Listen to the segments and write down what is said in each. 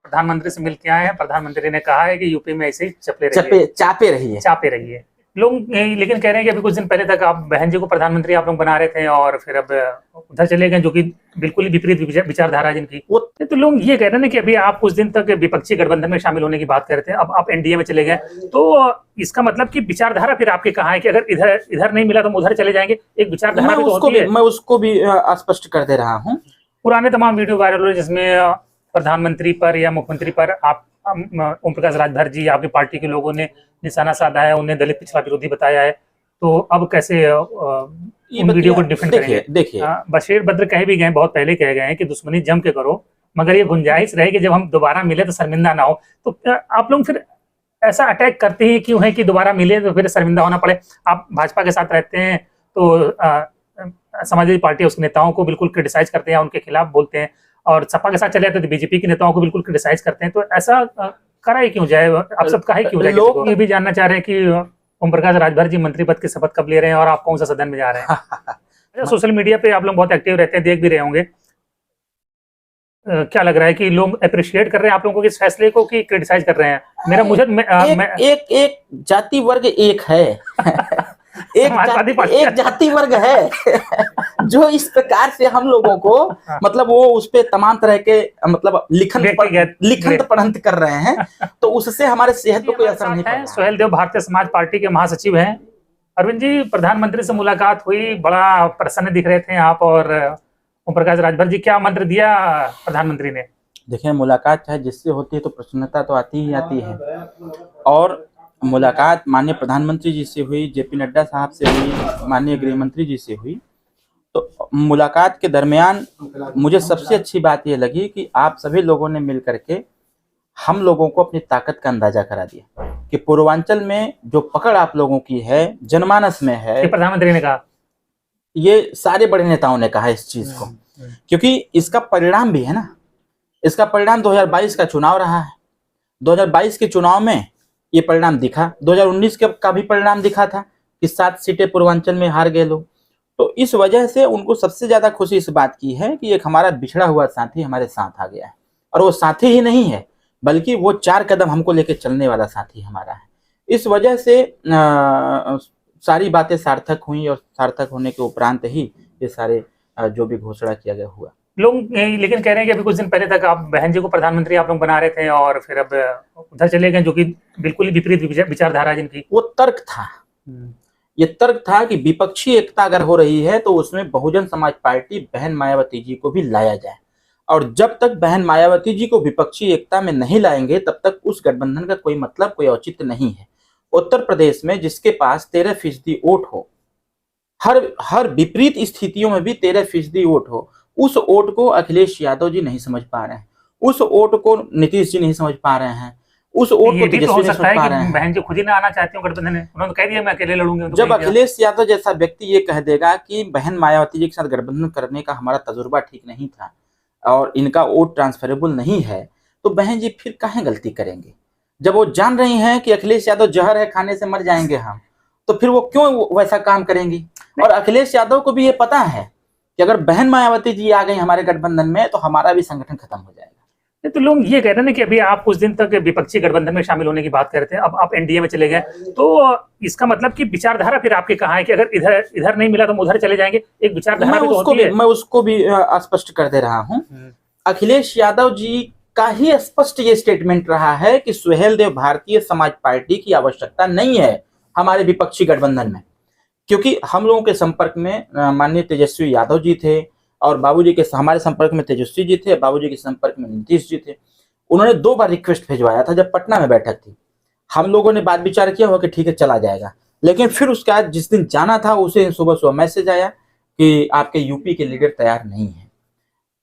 प्रधानमंत्री से मिल के आए हैं। प्रधानमंत्री ने कहा है कि यूपी में ऐसे ही चापे रही है लोग। लेकिन कह रहे हैं कि अभी कुछ दिन पहले तक आप बहन जी को प्रधानमंत्री आप लोग बना रहे थे और फिर अब उधर चले गए, जो कि बिल्कुल ही विपरीत विचारधारा जिनकी। तो लोग ये कह रहे हैं कि अभी आप कुछ दिन तक विपक्षी गठबंधन में शामिल होने की बात कर रहे थे, अब आप एनडीए में चले गए, तो इसका मतलब कि विचारधारा फिर आपके कहाँ है कि अगर इधर नहीं मिला तो हम उधर चले जाएंगे? एक विचारधारा मैं उसको भी स्पष्ट कर दे रहा हूँ। पुराने तमाम वीडियो वायरल हुए जिसमें प्रधानमंत्री पर या मुख्यमंत्री पर आप ओम प्रकाश राजभर जी, आपकी पार्टी के लोगों ने निशाना साधा है, उन्हें दलित पिछड़ा विरोधी बताया है। तो अब कैसे उन वीडियो को डिफेंड करेंगे? देखिए बशीर बद्र कह भी गए, बहुत पहले कह गए हैं कि दुश्मनी जम के करो, मगर ये गुंजाइश रहे कि जब हम दोबारा मिले तो शर्मिंदा ना हो। तो आप लोग फिर ऐसा अटैक करते हैं क्यों है कि दोबारा मिले तो फिर शर्मिंदा होना पड़े? आप भाजपा के साथ रहते हैं तो समाजवादी पार्टी उसके नेताओं को बिल्कुल क्रिटिसाइज करते हैं, उनके खिलाफ बोलते हैं, और सपा के साथ चले जाते तो बीजेपी के नेताओं को बिल्कुल क्रिटिसाइज करते हैं। तो ऐसा कराए क्यों जाए? आप सब काहे क्यों जाए? लोग ये भी जानना चाह रहे हैं कि ओम प्रकाश राजभर जी मंत्री पद की शपथ कब ले रहे हैं और आप कौन सा सदन में जा रहे हैं? सोशल मीडिया पे आप लोग बहुत एक्टिव रहते हैं, देख भी रहे होंगे। क्या लग रहा है कि लोग अप्रिशिएट कर रहे हैं आप लोगों के इस फैसले को कि क्रिटिसाइज कर रहे हैं? एक जाति वर्ग एक है एक जाति वर्ग है जो इस प्रकार से हम लोगों को मतलब वो उस पे तमाम तरह के मतलब लिखन पढ़ंत कर रहे हैं, तो उससे हमारे सेहत पर कोई असर नहीं पड़ता। सुहेल देव भारतीय समाज पार्टी के महासचिव हैं। अरविंद जी, प्रधानमंत्री से मुलाकात हुई, बड़ा प्रसन्न दिख रहे थे आप और ओम प्रकाश राजभर जी। क्या मंत्र दिया प्रधानमंत्री ने? देखिए, मुलाकात चाहे जिससे होती है तो प्रसन्नता तो आती ही आती है, और मुलाकात माननीय प्रधानमंत्री जी से हुई, जेपी नड्डा साहब से हुई, माननीय गृह मंत्री जी से हुई। तो मुलाकात के दरमियान मुझे सबसे अच्छी बात यह लगी कि आप सभी लोगों ने मिल करके हम लोगों को अपनी ताकत का अंदाजा करा दिया कि पूर्वांचल में जो पकड़ आप लोगों की है, जनमानस में है। प्रधानमंत्री ने कहा, ये सारे बड़े नेताओं ने कहा इस चीज को, क्योंकि इसका परिणाम भी है ना। इसका परिणाम 2022 का चुनाव रहा है। 2022 के चुनाव में ये परिणाम दिखा, 2019 का भी परिणाम दिखा था कि 7 सीटें पूर्वांचल में हार गए लोग। तो इस वजह से उनको सबसे ज्यादा खुशी इस बात की है कि एक हमारा बिछड़ा हुआ साथी हमारे साथ आ गया है, और वो साथी ही नहीं है बल्कि वो 4 कदम हमको लेकर चलने वाला साथी हमारा है। इस वजह से सारी बातें सार्थक हुई, और सार्थक होने के उपरांत ही ये सारे जो भी घोषणा किया गया हुआ। लोग लेकिन कह रहे हैं कि अभी कुछ दिन पहले तक आप बहन जी को प्रधानमंत्री आप लोग बना रहे थे और फिर अब उधर चले गए, जो कि बिल्कुल ही विपरीत विचारधारा जिनकी। वो तर्क था, ये तर्क था कि विपक्षी एकता अगर हो रही है तो उसमें बहुजन समाज पार्टी बहन मायावती जी को भी लाया जाए, और जब तक बहन मायावती जी को विपक्षी एकता में नहीं लाएंगे तब तक उस गठबंधन का कोई मतलब, कोई औचित्य नहीं है। उत्तर प्रदेश में जिसके पास 13% वोट हो, हर विपरीत स्थितियों में भी 13% वोट हो, उस वोट को अखिलेश यादव जी नहीं समझ पा रहे हैं, उस वोट को नीतीश जी नहीं समझ पा रहे हैं, उस वोट को तेजस्वी नहीं समझ पा रहे हैं। बहन जी खुद ही ना आना चाहती हूँ गठबंधन में, उन्होंने कह दिया मैं अकेले लड़ूंगी। जब अखिलेश यादव जैसा व्यक्ति ये कह देगा कि बहन मायावती जी के साथ गठबंधन करने का हमारा तजुर्बा ठीक नहीं था और इनका वोट ट्रांसफरेबल नहीं है, तो बहन जी फिर काहे गलती करेंगे? जब वो जान रही हैं कि अखिलेश यादव जहर है, खाने से मर जाएंगे हम, तो फिर वो क्यों वैसा काम करेंगी? और अखिलेश यादव को भी ये पता है कि अगर बहन मायावती जी आ गई हमारे गठबंधन में तो हमारा भी संगठन खत्म हो जाएगा। तो लोग ये कह रहे हैं कि अभी आप कुछ दिन तक विपक्षी गठबंधन में शामिल होने की बात कर रहे थे, अब आप एनडीए में चले गए, तो इसका मतलब कि विचारधारा फिर आपके कहाँ है कि अगर इधर नहीं मिला तो हम उधर चले जाएंगे? एक विचारधारा मैं उसको भी स्पष्ट कर दे रहा हूँ। अखिलेश यादव जी का ही स्पष्ट ये स्टेटमेंट रहा है कि सुहेल देव भारतीय समाज पार्टी की आवश्यकता नहीं है हमारे विपक्षी गठबंधन में, क्योंकि हम लोगों के संपर्क में माननीय तेजस्वी यादव जी थे, और बाबूजी के हमारे संपर्क में तेजस्वी जी थे, बाबूजी के संपर्क में नीतीश जी थे। उन्होंने 2 बार रिक्वेस्ट भिजवाया था जब पटना में बैठक थी। हम लोगों ने बात विचार किया हुआ कि ठीक है चला जाएगा, लेकिन फिर उसके बाद जिस दिन जाना था उसे सुबह मैसेज आया कि आपके यूपी के लीडर तैयार नहीं है।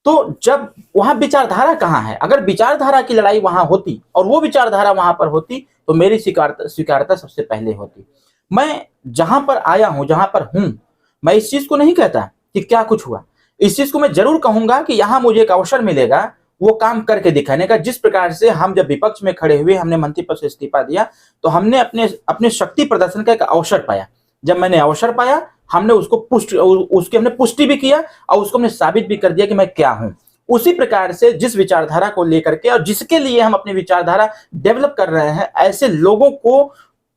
तो जब वहां विचारधारा कहाँ है? अगर विचारधारा की लड़ाई वहां होती और वो विचारधारा वहां पर होती तो मेरी स्वीकारता सबसे पहले होती। मैं जहां पर आया हूं, जहां पर हूं, मैं इस चीज को नहीं कहता कि क्या कुछ हुआ। इस चीज को मैं जरूर कहूंगा कि यहां मुझे एक अवसर मिलेगा वो काम करके दिखाने का। जिस प्रकार से हम जब विपक्ष में खड़े हुए, हमने मंत्री पद से इस्तीफा दिया, तो हमने अपने शक्ति प्रदर्शन का एक अवसर पाया। जब मैंने अवसर पाया, हमने उसकी हमने पुष्टि भी किया और उसको हमने साबित भी कर दिया कि मैं क्या हूं। उसी प्रकार से जिस विचारधारा को लेकर के और जिसके लिए हम अपनी विचारधारा डेवलप कर रहे हैं, ऐसे लोगों को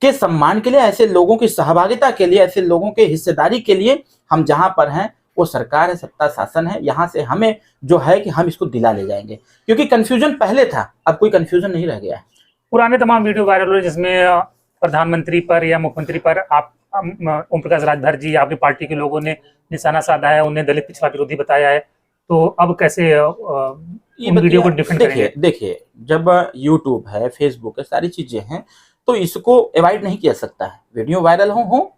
के सम्मान के लिए, ऐसे लोगों की सहभागिता के लिए, ऐसे लोगों के हिस्सेदारी के लिए हम जहां पर हैं वो सरकार है, सत्ता शासन है। यहां से हमें जो है कि हम इसको दिला ले जाएंगे, क्योंकि कंफ्यूजन पहले था, अब कोई कंफ्यूजन नहीं रह गया है। पुराने तमाम वीडियो वायरल हुए जिसमें प्रधानमंत्री पर या मुख्यमंत्री पर आप ओम प्रकाश राजभर जी, आपकी पार्टी के लोगों ने निशाना साधा है, उन्हें दलित पिछड़ा विरोधी बताया है, तो अब कैसे उन वीडियो को डिफेंड करेंगे? देखिए, जब यूट्यूब है, फेसबुक है, सारी चीजें हैं, तो इसको अवॉइड नहीं किया सकता है। वीडियो वायरल हो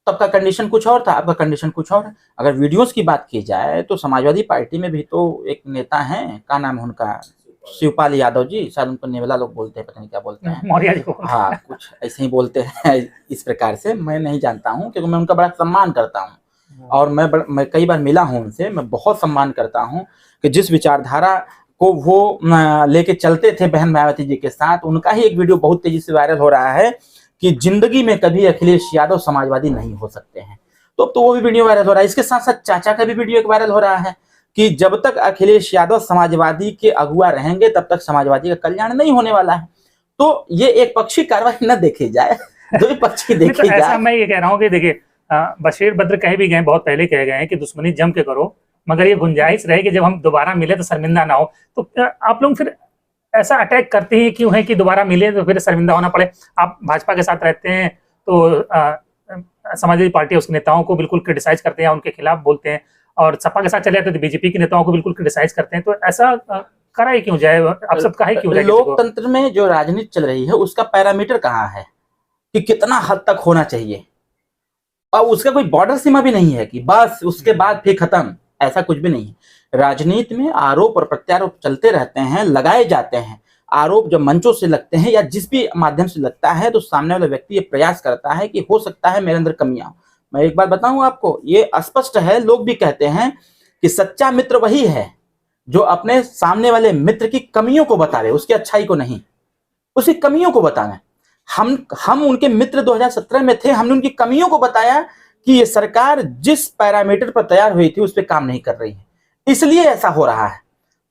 तब का कंडीशन कुछ और था, अब का कंडीशन कुछ और है। अगर वीडियोस की बात की जाए तो समाजवादी पार्टी में भी तो एक नेता हैं, क्या नाम है उनका, शिवपाल यादव जी, शायद उनको नेवला लोग बोलते हैं, पता नहीं क्या बोलते हैं, मौर्य जी को। हाँ, कुछ ऐसे ही बोलते हैं इस प्रकार से। मैं नहीं जानता हूँ, क्योंकि मैं उनका बड़ा सम्मान करता हूँ और मैं कई बार मिला हूँ उनसे। मैं बहुत सम्मान करता हूँ कि जिस विचारधारा को वो लेके चलते थे बहन मायावती जी के साथ, उनका ही एक वीडियो बहुत तेजी से वायरल हो रहा है कि जिंदगी में कभी अखिलेश यादव समाजवादी नहीं हो सकते हैं। तो वो भी वीडियो वायरल हो रहा है। इसके साथ साथ चाचा का भी वीडियो एक वायरल हो रहा है कि जब तक अखिलेश यादव समाजवादी के अगुआ रहेंगे तब तक समाजवादी का कल्याण नहीं होने वाला है। तो ये एक पक्षी कार्रवाई न देखी जाए, दो पक्षी देखी जाए। ऐसा मैं ये कह रहा हूँ कि देखिए, बशीर बद्र कह भी गए, बहुत पहले कह गए हैं कि दुश्मनी जम के करो, मगर ये गुंजाइश रहे कि जब हम दोबारा मिले तो शर्मिंदा ना हो। तो आप लोग फिर ऐसा अटैक करते हैं क्यों है कि दोबारा मिले तो फिर शर्मिंदा होना पड़े? आप भाजपा के साथ रहते हैं तो समाजवादी पार्टी उसके नेताओं को बिल्कुल क्रिटिसाइज करते हैं, उनके खिलाफ बोलते हैं, और सपा के साथ चले जाते तो बीजेपी के नेताओं को बिल्कुल क्रिटिसाइज करते हैं। तो ऐसा करा ही क्यों जाए, आप सब कहा क्यों जाए? लोकतंत्र में जो राजनीति चल रही है उसका पैरामीटर कहाँ है कि कितना हद तक होना चाहिए, और उसका कोई बॉर्डर सीमा भी नहीं है कि बस उसके बाद फिर खत्म, ऐसा कुछ भी नहीं है। राजनीति में आरोप और प्रत्यारोप चलते रहते हैं, लगाए जाते हैं। आरोप जब मंचों से लगते हैं या जिस भी माध्यम से लगता है तो सामने वाला व्यक्ति ये प्रयास करता है कि हो सकता है मेरे अंदर कमियां। मैं एक बात बताऊं आपको, ये स्पष्ट है, लोग भी कहते हैं कि सच्चा मित्र वही है जो अपने सामने वाले मित्र की कमियों को बतावे, उसकी अच्छाई को नहीं, उसकी कमियों को बतावे। हम उनके मित्र 2017 में थे, हमने उनकी कमियों को बताया कि ये सरकार जिस पैरामीटर पर तैयार हुई थी उस पर काम नहीं कर रही है, इसलिए ऐसा हो रहा है।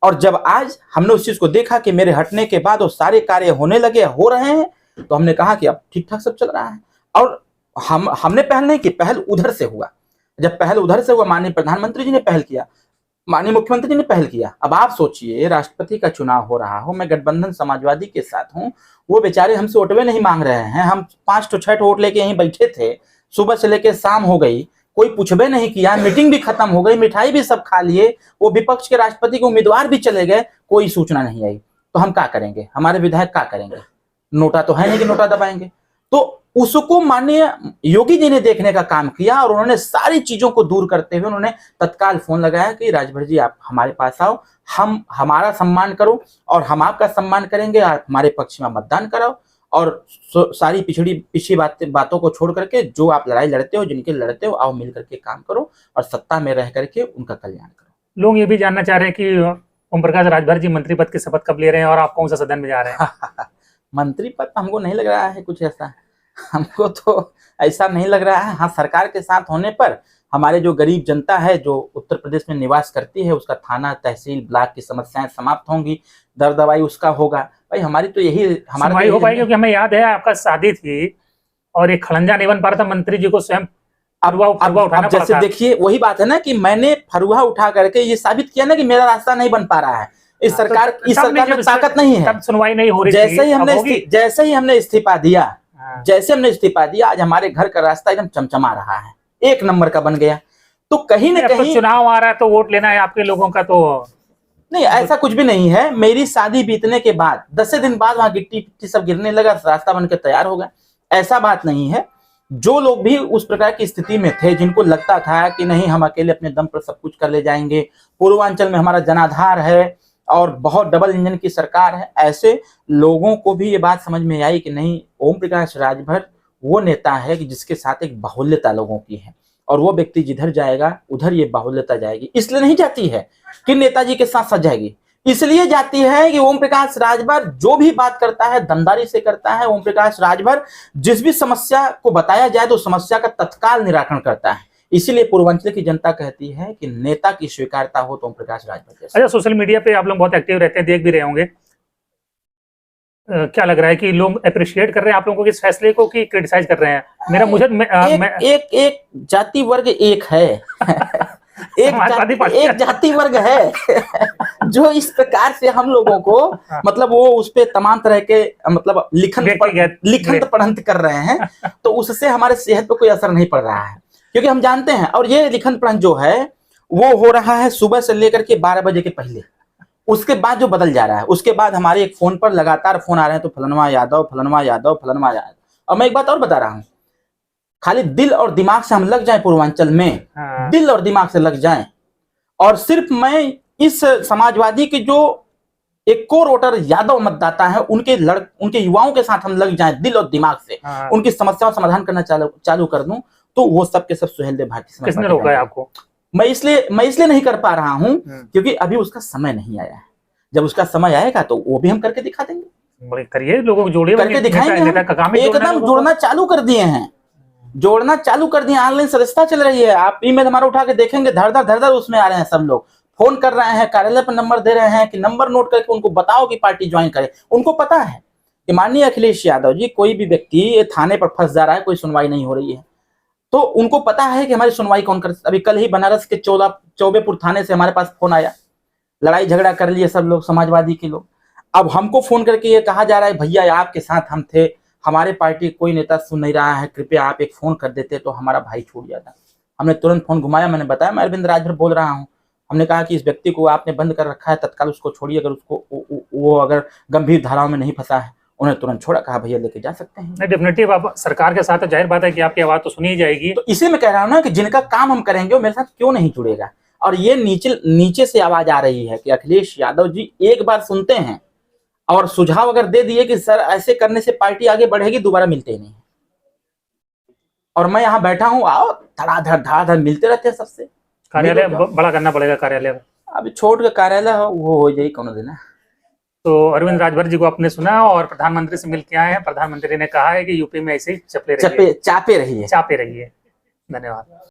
और जब आज हमने उस चीज को देखा कि मेरे हटने के बाद वो सारे कार्य होने लगे, हो रहे हैं, तो हमने कहा कि अब ठीक ठाक सब चल रहा है। और हमने पहल नहीं की, पहल उधर से हुआ। जब पहल उधर से हुआ, माननीय प्रधानमंत्री जी ने पहल किया, माननीय मुख्यमंत्री जी ने पहल किया। अब आप सोचिए, राष्ट्रपति का चुनाव हो रहा हो, मैं गठबंधन समाजवादी के साथ हूं, वो बेचारे हमसे वोटवे नहीं मांग रहे हैं। हम 5 to 6 वोट लेके यहीं बैठे थे, सुबह से लेके शाम हो गई, कोई पूछबे नहीं किया, मीटिंग भी खत्म हो गई, मिठाई भी सब खा लिए, वो विपक्ष के राष्ट्रपति के उम्मीदवार भी चले गए, कोई सूचना नहीं आई। तो हम क्या करेंगे? हमारे विधायक क्या करेंगे? नोटा तो है नहीं कि नोटा दबाएंगे। तो उसको माननीय योगी जी ने देखने का काम किया और उन्होंने सारी चीजों को दूर करते हुए उन्होंने तत्काल फोन लगाया कि राजभर जी आप हमारे पास आओ, हम हमारा सम्मान करो और हम आपका सम्मान करेंगे, आप हमारे पक्ष में मतदान कराओ और सारी पिछड़ी बातों को छोड़ करके जो आप लड़ाई लड़ते हो, जिनके लड़ते हो, आओ मिल करके काम करो और सत्ता में रह करके उनका कल्याण करो। लोग ये भी जानना चाह रहे हैं कि ओम प्रकाश राजभर जी मंत्री पद की शपथ कब ले रहे हैं और आप कौन सा सदन में जा रहे हैं? मंत्री पद हमको नहीं लग रहा है कुछ ऐसा, हमको तो ऐसा नहीं लग रहा है। हाँ, सरकार के साथ होने पर हमारे जो गरीब जनता है जो उत्तर प्रदेश में निवास करती है, उसका थाना, तहसील, ब्लॉक की समस्याएं समाप्त होंगी, दर दवाई उसका होगा। भाई हमारी तो यही हमारा हो पाएगी, क्योंकि हमें याद है आपका शादी थी और एक खड़ंजा नहीं बन पा रहा था, मंत्री जी को स्वयं फरुहा उठाना पड़ा। जैसे देखिए, वही बात है ना कि मैंने फरुहा उठा करके ये साबित किया ना कि मेरा रास्ता नहीं बन पा रहा है। इस सरकार में ताकत नहीं है, सुनवाई नहीं हो रही। जैसे ही हमने इस्तीफा दिया, आज हमारे घर का रास्ता एकदम चमचमा रहा है, 1 नंबर का बन गया। तो कहीं ना कहीं चुनाव आ रहा है तो वोट लेना है आपके लोगों का, तो नहीं, ऐसा कुछ भी नहीं है। मेरी शादी बीतने के बाद 10 दिन बाद वहां गिट्टी सब गिरने लगा, रास्ता बनकर तैयार हो गया। ऐसा बात नहीं है। जो लोग भी उस प्रकार की स्थिति में थे, जिनको लगता था कि नहीं हम अकेले अपने दम पर सब कुछ कर ले जाएंगे, पूर्वांचल में हमारा जनाधार है और बहुत डबल इंजन की सरकार है, ऐसे लोगों को भी ये बात समझ में आई कि नहीं, ओम प्रकाश राजभर वो नेता है कि जिसके साथ एक बाहुल्यता लोगों की है और वो व्यक्ति जिधर जाएगा उधर ये बाहुल्यता जाएगी। इसलिए नहीं जाती है कि नेताजी के साथ सजाएगी, इसलिए जाती है कि ओम प्रकाश राजभर जो भी बात करता है दमदारी से करता है। ओम प्रकाश राजभर जिस भी समस्या को बताया जाए तो समस्या का तत्काल निराकरण करता है। इसीलिए पूर्वांचल की जनता कहती है कि नेता की स्वीकारता हो तो ओम प्रकाश राजभर जैसा। अच्छा, सोशल मीडिया पे आप लोग बहुत एक्टिव रहते हैं, देख भी रहे होंगे। क्या लग रहा है कि लोग अप्रिशिएट कर रहे हैं आप लोगों के इस फैसले को कि क्रिटिसाइज कर रहे हैं? मेरा मुझे एक जाति वर्ग एक है एक जाति वर्ग है जो इस प्रकार से हम लोगों को मतलब वो उस पे तमाम तरह के मतलब लिखन पढ़ंत कर रहे हैं, तो उससे हमारे सेहत पे कोई असर नहीं पड़ रहा है, क्योंकि हम जानते हैं। और ये लिखन पढ़ंत जो है वो हो रहा है सुबह से लेकर के 12 बजे के पहले, उसके बाद जो बदल जा रहा है, उसके बाद हमारे एक फोन पर लगातार फोन आ रहे हैं, तो फलनवा यादव फलनवा यादव फलनवा यादव। और मैं एक बात और बता रहा हूँ, खाली दिल और दिमाग से हम लग जाएं पूर्वांचल में, दिल और दिमाग से लग जाएं, और सिर्फ मैं इस समाजवादी के जो एक कोर वोटर यादव मतदाता है उनके युवाओं के साथ हम लग जाएं दिल और दिमाग से, उनकी समस्याओं का समाधान करना चालू कर दूं, तो वो सब के सब सुहेल देव भारती। किसने रोका है आपको? मैं इसलिए नहीं कर पा रहा हूं क्योंकि अभी उसका समय नहीं आया है। जब उसका समय आएगा तो वो भी हम करके दिखा देंगे। करिए, लोगों को जोड़िए, करके दिखाएंगे। एकदम जोड़ना चालू कर दिए हैं, जोड़ना चालू कर दिए। ऑनलाइन सदस्यता चल रही है, आप ईमेल हमारा उठा के देखेंगे, धड़ उसमें आ रहे हैं। सब लोग फोन कर रहे हैं, कार्यालय पर नंबर दे रहे हैं कि नंबर नोट करके उनको बताओ कि पार्टी ज्वाइन करे। उनको पता है कि माननीय अखिलेश यादव जी, कोई भी व्यक्ति थाने पर फंस जा रहा है, कोई सुनवाई नहीं हो रही है, तो उनको पता है कि हमारी सुनवाई कौन कर। अभी कल ही बनारस के चौबेपुर थाने से हमारे पास फोन आया, लड़ाई झगड़ा कर लिए सब लोग, समाजवादी के लोग। अब हमको फोन करके ये कहा जा रहा है, भैया आपके साथ हम थे, हमारे पार्टी कोई नेता सुन नहीं रहा है, कृपया आप एक फोन कर देते तो हमारा भाई छूट जाता। हमने तुरंत फोन घुमाया, मैंने बताया मैं अरविंद राजभर बोल रहा हूँ। हमने कहा कि इस व्यक्ति को आपने बंद कर रखा है, तत्काल उसको छोड़िए, अगर उसको वो अगर गंभीर धाराओं में नहीं फंसा है। उन्हें तुरंत छोड़ा, कहा भैया लेके जा सकते हैं। डेफिनेटली आप सरकार के साथ है, जाहिर बात है कि आपकी आवाज तो सुनी जाएगी। तो इसे मैं कह रहा हूँ ना कि जिनका काम हम करेंगे वो मेरे साथ क्यों नहीं जुड़ेगा। और ये नीचे से आवाज आ रही है कि अखिलेश यादव जी एक बार सुनते हैं और सुझाव अगर दे दिए कि सर ऐसे करने से पार्टी आगे बढ़ेगी, दोबारा मिलते ही नहीं। और मैं यहाँ बैठा हूँ, आओ धड़ाधड़ मिलते रहते हैं सबसे। कार्यालय बड़ा करना पड़ेगा, कार्यालय अभी छोड़ के कार्यालय हो वो हो जाएगी कौन दिन है। तो अरविंद राजभर जी को आपने सुना और प्रधानमंत्री से मिल के आए हैं। प्रधानमंत्री ने कहा है कि यूपी में ऐसे ही चापे रहिए। धन्यवाद।